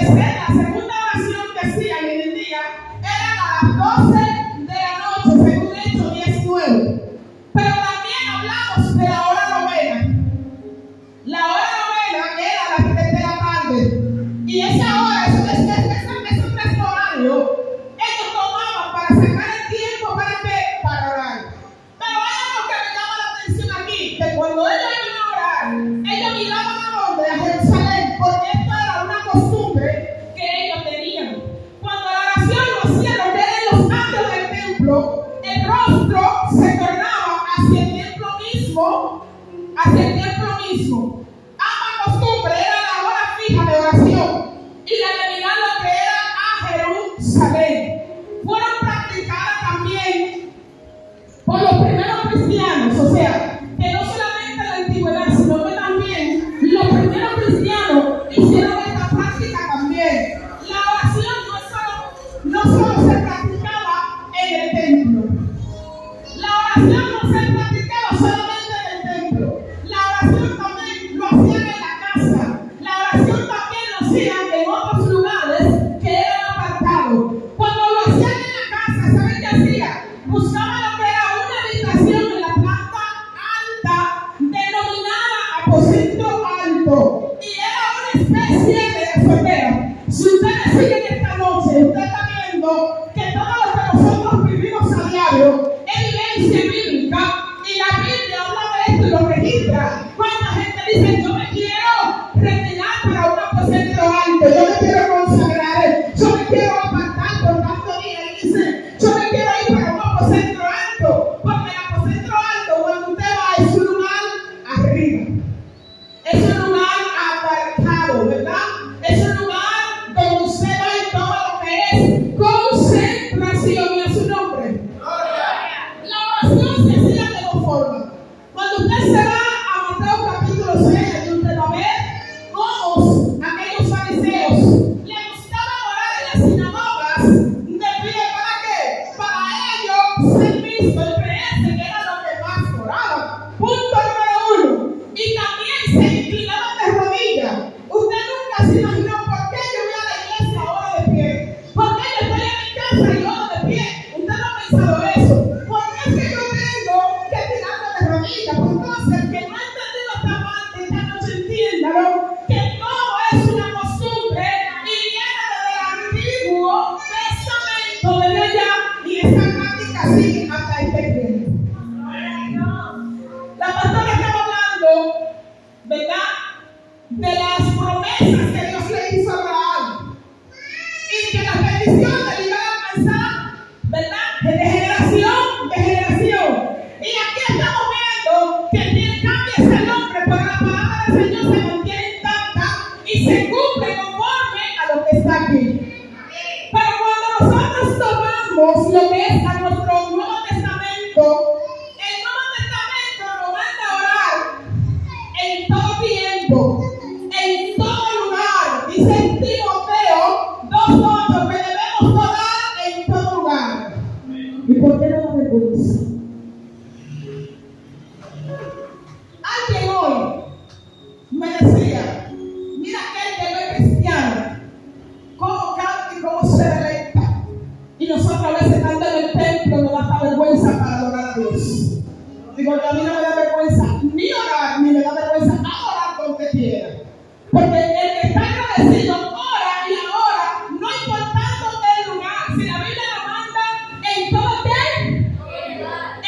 parecer, la segunda oración que hacían en el día eran a las 12 de la noche, según Hechos 19. Pero también hablamos de la hora novena. La hora novena era a las 3 de la tarde. Y esa hora, esos 3 horarios, ellos tomaban para sacar el tiempo para orar. Pero hay algo que me llama la atención aquí, que cuando ellos iban a orar, ellos miraban a dónde, a Jerusalén, porque esto era una costumbre que ellos tenían. Cuando la oración lo hacían lo que eran los actos del templo, el rostro se tornaba hacia el templo mismo, Ambas costumbres eran la hora fija de oración y la de mirar lo que era a Jerusalén. Fueron practicadas también por los primeros cristianos, o sea, que no solamente en la antigüedad, sino que también los primeros cristianos hicieron esta práctica también. La oración no solo se practicaba en el templo. La oración no se practicaba solamente en el templo. La oración también lo hacían en la casa. La oración también lo hacían en otros lugares que eran apartados. Cuando lo hacían en la casa, ¿saben qué hacían? Buscaban lo que era una habitación en la planta alta, denominada aposento alto. Y era una especie de azotea. Si ustedes siguen esta noche, usted está viendo que todo lo que nosotros vivimos a diario es evidencia bíblica. Y la Biblia habla de esto y lo registra. ¿Cuánta gente dice: yo me quiero retirar para un aposento alto, yo me quiero consagrar, yo me quiero apartar por tanto día? Y dice: yo me quiero ir para un aposento alto, porque el aposento alto, cuando usted va, es un lugar arriba, es un lugar apartado, ¿verdad? Es un lugar donde usted va y todo lo que es concentración y a su nombre. La oración se hacía de dos formas. Cuando usted se va a Mateo capítulo 6, y usted va a ver cómo aquellos fariseos le gustaban orar en las sinagogas de pie. ¿Para qué? Para ellos ser vistos y creerse que era lo que más oraban. Punto número 1. Y también se inclinaban de rodillas. Usted nunca se imaginó: ¿por qué yo voy a la iglesia ahora de pie? ¿Por qué yo estoy en mi casa y oro de pie? Usted no ha pensado eso. ¿Por qué es que yo tengo que tirarme de rodillas? Pues entonces, que no ha entendido esta parte, esta noche entiéndalo, que todo es una costumbre y viene desde el Antiguo Testamento, desde allá, y esta práctica sigue hasta este tiempo. La pastora estaba hablando, ¿verdad?, de las promesas que Dios le hizo a Abraham y que las bendiciones le iban a alcanzar, ¿verdad?, de generación en generación. Y aquí estamos viendo que quien cambia ese nombre, pero la palabra del Señor se mantiene intacta y se cumple conforme a lo que está aquí. Pero cuando nosotros tomamos lo que es a nuestro Nuevo Testamento, el Nuevo Testamento nos manda a orar en todo tiempo, en todo lugar. Dice en Timoteo 2:8 que debemos orar en todo lugar. ¿Y por qué no da vergüenza? Alguien hoy me decía: mira aquel que no es cristiano, cómo canta y cómo se deleita. Y nosotros a veces estando en el templo nos da hasta vergüenza para adorar a Dios. Digo, a mí no me da vergüenza ni orar, ni me da vergüenza adorar con que quiera. Porque el que está agradecido ora y ahora, no importando el lugar. Si la Biblia la manda en todo tiempo,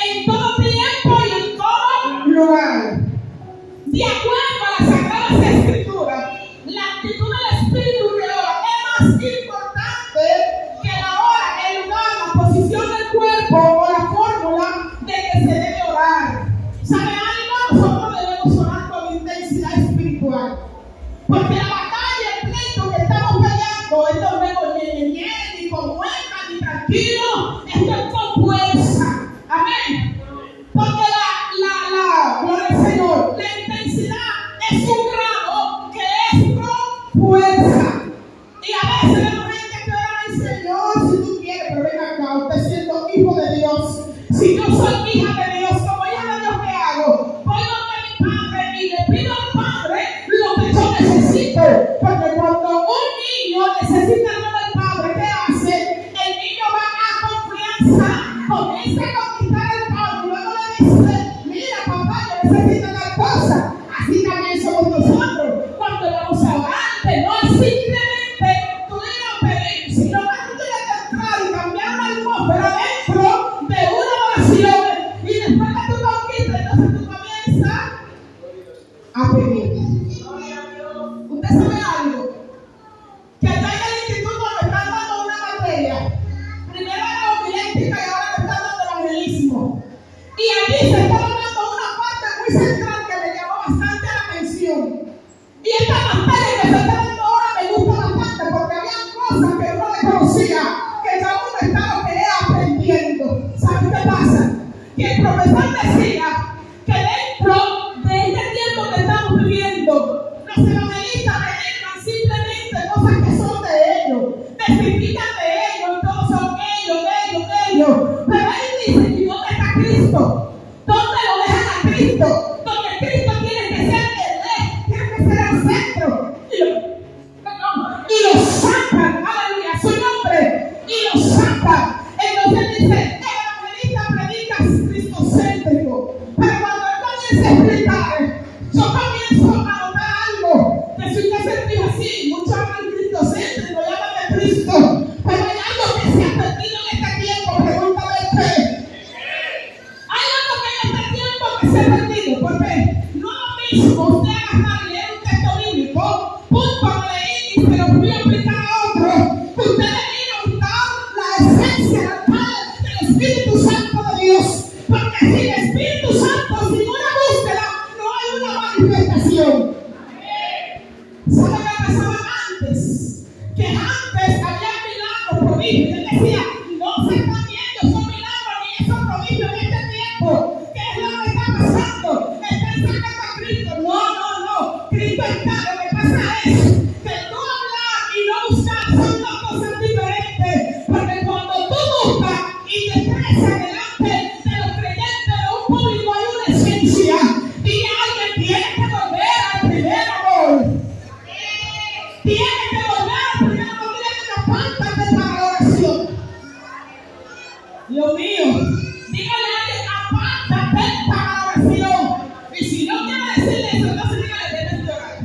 en todo tiempo y en todo lugar. De acuerdo a las Sagradas Escrituras, la actitud del Espíritu que ora es más importante que la hora, el lugar, la posición del cuerpo o la fórmula de que se debe orar. ¿Sabe algo? Nosotros debemos orar con intensidad espiritual. Porque la batalla, el pleito que estamos peleando, esto no es con ñe, ni con mueca, ni tranquilo, esto es con fuerza. Amén. Porque gloria al Señor, la intensidad es un grado que es con fuerza. Y a veces vemos gente que ora: ay Señor, si tú quieres, pero ven acá, usted siendo hijo de Dios. Si yo soy hija de Dios, como hija de Dios, ¿qué hago? Voy donde mi padre y le pido al Padre lo que yo necesito. Porque cuando un niño necesita el amor del Padre, ¿qué hace? El niño va a confianza, comienza a conquistar el Padre y luego le dice, mira papá, yo necesito tal cosa. Así también somos nosotros cuando vamos a orar, que no es simplemente tú ir a pedir, sino que tú tienes que entrar y cambiar la atmósfera dentro de una oración y después que tú conquistas, entonces tú comienzas a pedir. Usted sabe algo, que allá en el instituto me están dando una materia, primero era homilética y ahora me están dando evangelismo, y allí se está dando una parte muy central que me llamó bastante la atención, y esta materia que se está dando ahora me gusta bastante porque había cosas que uno le conocía, que ya uno estaba aprendiendo. ¿Sabe qué pasa? Que el profesor decía que dentro de este tiempo que estamos viviendo, los evangelistas predican simplemente cosas que son de ellos, testifican de ellos, todos son ellos. Pero él dice, ¿y dónde está Cristo? ¿Dónde lo dejan a Cristo? Donde Cristo tiene que ser el eje, tiene que ser el centro. Y lo sacan, aleluya, su nombre, y lo sacan. Entonces dice, el evangelista predica cristocéntrico. Pero cuando él comienza a explicar, yo comienzo a notar algo. Que si usted se fija así, muchos hablan cristocéntrico, llaman de Cristo. Pero hay algo que se ha perdido en este tiempo, pregúntame usted. Hay algo que en este tiempo que se ha perdido, porque no es lo mismo usted agarrar y leer un texto bíblico, punto a leer y se lo voy a aplicar a otro, que usted le viene a buscar la esencia del Padre, del Espíritu Santo de Dios, porque sin el Espíritu Santo, sin una búsqueda, no hay una manifestación. ¿Sabe qué pasaba antes? Que antes había milagros, prodigios. Él decía, no se están viendo esos milagros ni esos prodigios en este tiempo. ¿Qué es lo que está pasando? Están sacando a Cristo. No. Cristo está. Lo que pasa es que no hablar y no buscar son dos cosas diferentes. Porque cuando tú buscas y te expresas delante de los creyentes de un público hay una esencia. Y alguien tiene que volver al primer amor. Tiene que volver al primer amor. Tiene que apártate para la oración. Dios mío, dígale a alguien, apártate para la oración. Y si no quiere decirle eso, entonces dígale, debes de orar.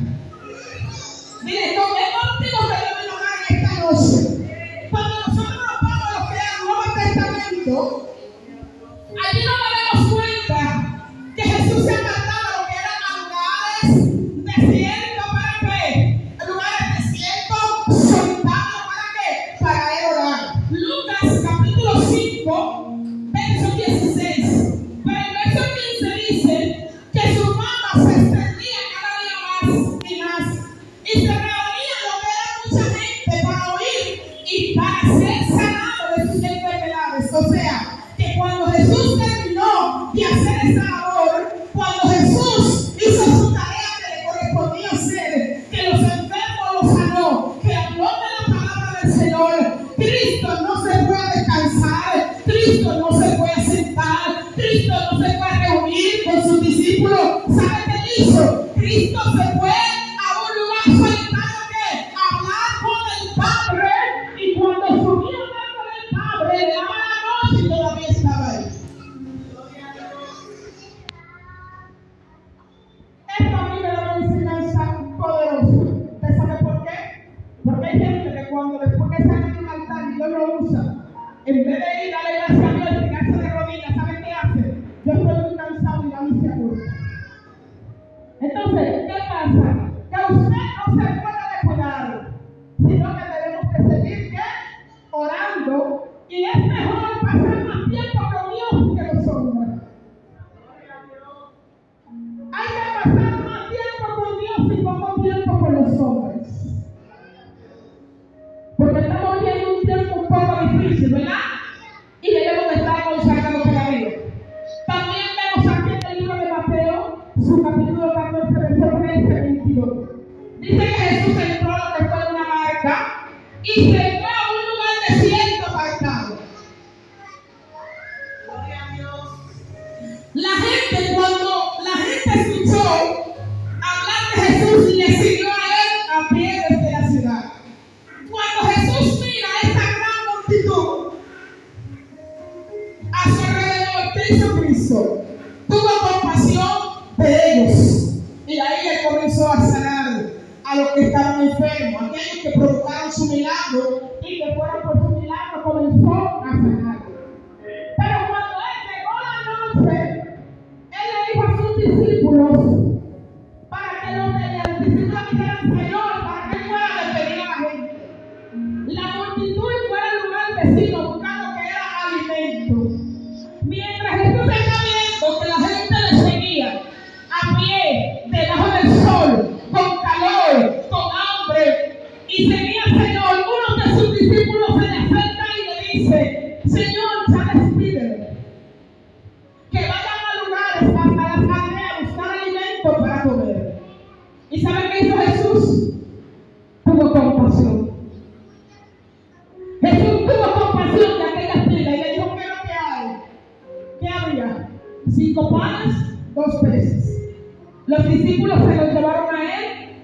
Dile, no, es contigo que debes de orar en esta noche. Cuando nosotros nos vamos a lo que es el Nuevo Testamento, allí nos daremos cuenta que Jesús se apartaba lo que eran lugares desiertos. ¿Para qué? Lugares desiertos, solitarios. ¿Para qué? Para él orar. Lucas capítulo 5, verso 16. Pero el verso 15 dice que su fama se extendía cada día más y más. Y se reunía lo que era mucha gente para oír y para ser sanado de sus enfermedades. O sea, que cuando Jesús terminó de hacer esa labor, cuando Jesús hizo su tarea que le correspondía hacer, que los enfermos los sanó, que habló de la palabra del Señor, Cristo no se fue a descansar, Cristo no se fue a sentar, Cristo no se fue a reunir con sus discípulos. ¿Sabe qué hizo? Cristo se fue a un lugar solitario que hablar con el Padre, y cuando subió a hablar con el Padre, le daba la noche y todavía estaba ahí. Esto a mí me da una enseñanza poderosa. ¿Usted sabe por qué? Porque hay gente que cuando después que sale de un altar y Dios lo usa, en vez de ir a darle gracias a Dios y tirarse de rodillas, ¿sabe qué hace? Yo estoy muy cansado y la misa corta. Entonces, ¿qué pasa? Que usted no se puede descuidar, sino que debemos que seguir ¿qué? Orando, y es mejor pasar más tiempo con Dios que los hombres. Hay que pasar más tiempo con Dios y poco tiempo con los hombres. Porque estamos viviendo un tiempo un poco difícil, ¿verdad? Y debemos de estar consagrados para Dios. También vemos aquí en el libro de Mateo, su capítulo 14, verso 13, 22. Dice que Jesús entró a lo que fue una barca y se fue a un lugar desierto apartado. Gloria a Dios. La gente, cuando la gente escuchó hablar de Jesús, le siguió a él a pie desde la ciudad. Cuando buscaron su milagro y que fueron por su milagro comenzó a sanar. Pero cuando él llegó la noche, él le dijo a sus discípulos para que los discípulos dijeran: Señor, para que fuera a despedir a la gente. La multitud fuera al lugar vecino buscando que era alimento. Mientras Jesús está viendo que la gente le seguía a pie, debajo del sol, con calor, con hambre, y seguía al Señor, uno de sus discípulos se le acerca y le dice: Señor, ya despídelo, que vayan a lugares hasta las aldeas a buscar alimento para comer. ¿Y saben qué hizo Jesús? Tuvo compasión. Jesús tuvo compasión de aquella fila y le dijo: ¿qué es lo que hay? ¿Qué había? 5 panes, 2 peces. Los discípulos se los llevaron a él,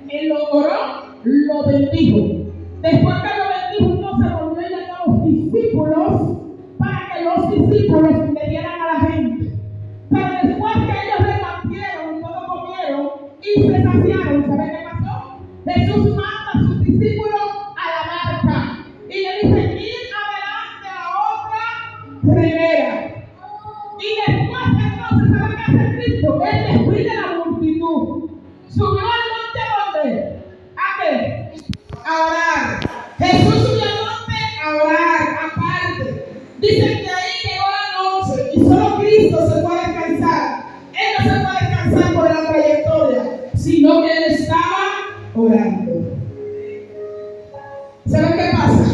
él lo oró, lo bendijo. Después que lo bendijo, entonces volvió y le dio a los discípulos para que los discípulos le dieran a la gente. Pero después que ellos repartieron y todos comieron y se saciaron, ¿saben qué pasó? Jesús manda a sus discípulos a la barca y le dice: ir adelante a la otra ribera. Y después entonces, ¿saben qué hace Cristo? Él despide a la multitud. Subió al monte ¿a dónde? ¿A qué? A orar. Jesús subió al monte a orar, aparte. Dicen que ahí llegó la noche y solo Cristo se puede descansar. Él no se puede descansar por la trayectoria, sino que él estaba orando. ¿Saben qué pasa?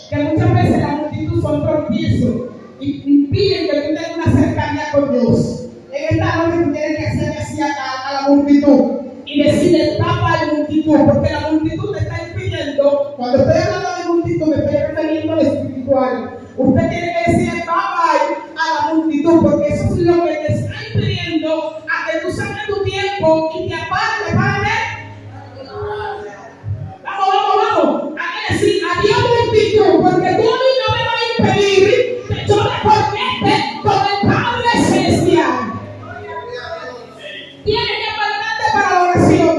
Que muchas veces la multitud son tropiezos y impiden que tú tengas una cercanía con Dios. En esta noche tú tienes que hacerle así a la multitud y decirle: tapa a la multitud, porque la multitud te está impidiendo. Cuando estoy hablando de multitud, me estoy refiriendo al espiritual. Usted tiene que decirle bye bye a la multitud, porque eso es lo que te está impidiendo a que tú saques tu tiempo y te apartes para ver. Vamos. Hay que decir: había multitud, porque tú a mí no me vas a impedir que yo me conecte con el Padre Celestial. Tienes que apartarte para la oración.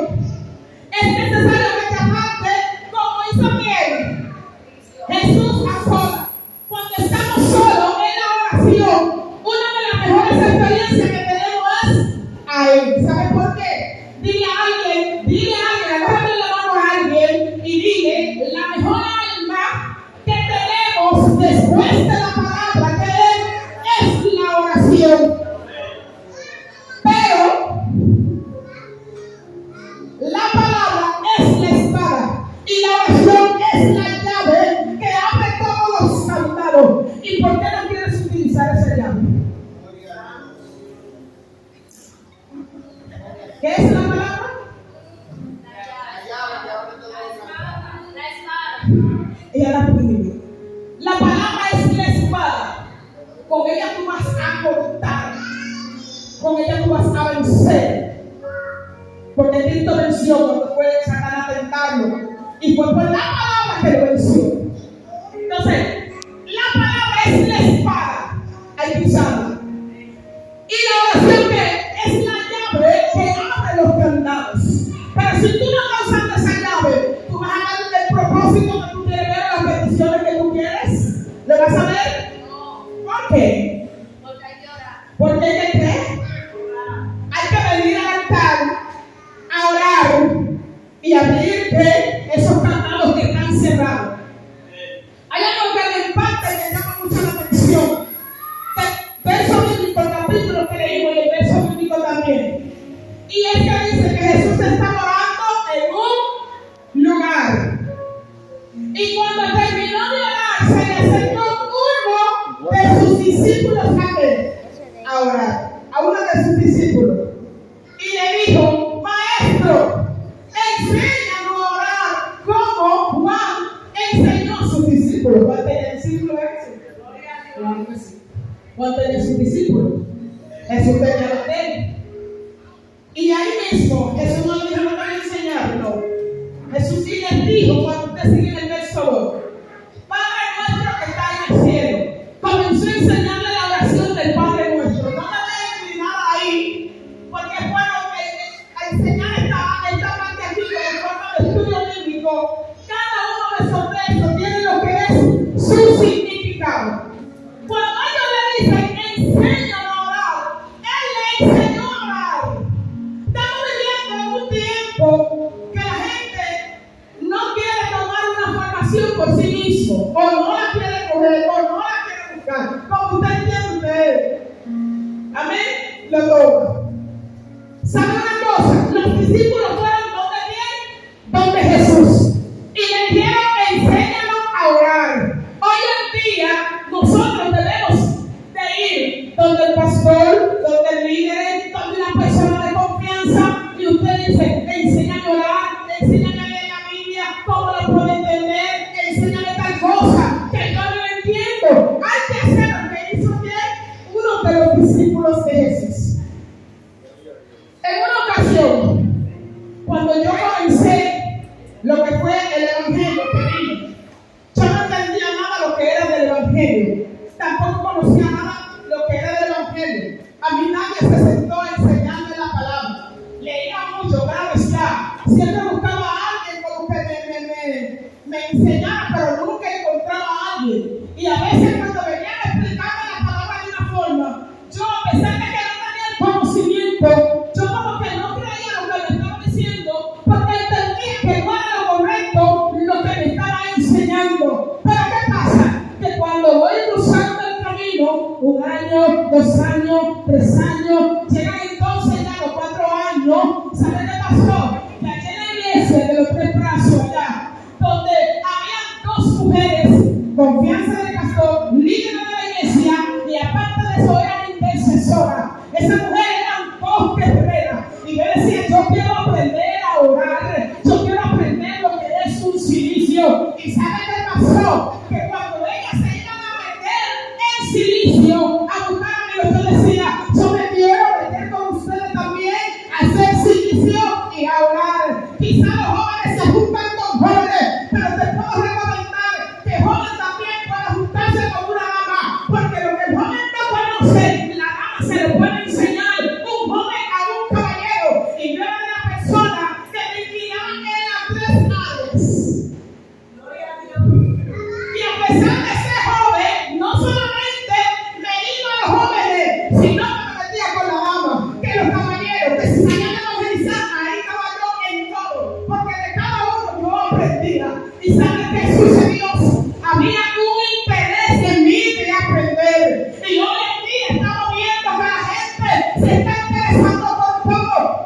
Es necesario que te apartes como hizo quién. Jesús a solas. Cuando estamos solos en la oración, una de las mejores experiencias que tenemos es a Él. ¿Sabes por qué? Dile a alguien, agárrame la mano a alguien y dile: la mejor alma que tenemos después de la palabra que es la oración. Pero la palabra es la espada y la oración es la llave que abre todos los candados. ¿Y por qué no quieres utilizar esa llave? ¿Qué es la palabra? Ella la prohibió. La palabra es la espada. Con ella tú vas a cortar. Con ella tú vas a vencer. Porque Cristo venció cuando fue Satanás a tentarlo. Y fue por la palabra que lo venció. Entonces, la palabra es la espada. Hay que usarla. Y la oración que es la llave que abre los candados. Pero si tú no estás usando esa llave, tú vas a dar el propósito que tú quieres ver, las peticiones que tú quieres. ¿Lo vas a ver? ¿Por qué? Porque hay que orar. ¿Porque hay que qué? Hay que venir al altar a orar y abrirte esos candados que están cerrados. Hay algo que me impacta y me llama mucho la atención. El verso bíblico, el capítulo que leímos y el verso bíblico también. Y es que dice que Jesús está orando en un lugar. Y cuando terminó de orar, se le acercó uno de sus discípulos a orar. A uno de sus discípulos. Y le dijo: Maestro, enséñanos a orar como Juan enseñó a sus discípulos. ¿Cuál tenía discípulos ese? Claro que sí. ¿Cuál tenía sus discípulos? Jesús tenía los de él. Y ahí mismo, Jesús no le dijo: no te voy a enseñar, no. Jesús sí les dijo, cuando usted sigue en el verso 2, Padre nuestro que está en el cielo. Comenzó a enseñarle la oración del Padre nuestro. No me dejen ni nada ahí, porque es bueno enseñar esta parte aquí, en forma de estudio bíblico. Cada uno sobre eso tienen lo que es su significado. Cuando ellos le dicen, enséñanos a orar, Él le enseñó a orar. Estamos viviendo en un tiempo que la gente no quiere tomar una formación por sí mismo, o no la quiere coger, o no la quiere buscar. Como usted entiende, amén, lo toma. ¿Sabe una cosa? Los discípulos fueron donde quién? Donde Jesús. Y le dijeron, enséñanos a orar. Hoy en día, nosotros debemos de ir donde el pastor, donde el líder, donde una persona de confianza, y usted dice, enséñame a orar, enséñame a leer la Biblia, cómo lo puedo entender, enséñame tal cosa, que yo no lo entiendo. Hay que hacer lo que hizo uno de los discípulos de Jesús. En una ocasión, cuando yo comencé lo que fue el evangelio que vino, yo no entendía nada lo que era del evangelio, tampoco conocía nada lo que era del evangelio. A mí nadie se sentó a enseñarme la palabra. Leía mucho, claro está. Siempre buscaba a alguien como que me enseñara, pero nunca encontraba a alguien. Y a veces cuando venían a explicarme la palabra de una forma, yo a pesar de que no tenía el conocimiento, yo como que no creía lo que me estaba diciendo, porque entendía que no era lo correcto lo que me estaba enseñando. Pero ¿qué pasa? Que cuando voy cruzando el camino, 1 año, 2 años, 3 años, llegan entonces ya los 4 años, ¿sabe qué pasó? Que aquí en la iglesia de los 3 brazos allá, donde había 2 mujeres, confianza del pastor, líderes de la iglesia, y aparte de eso eran intercesoras. Esas mujeres eran 2 guerreras. Y yo decía, yo quiero aprender a orar, yo quiero aprender lo que es un silicio. ¿Y sabe qué pasó? Que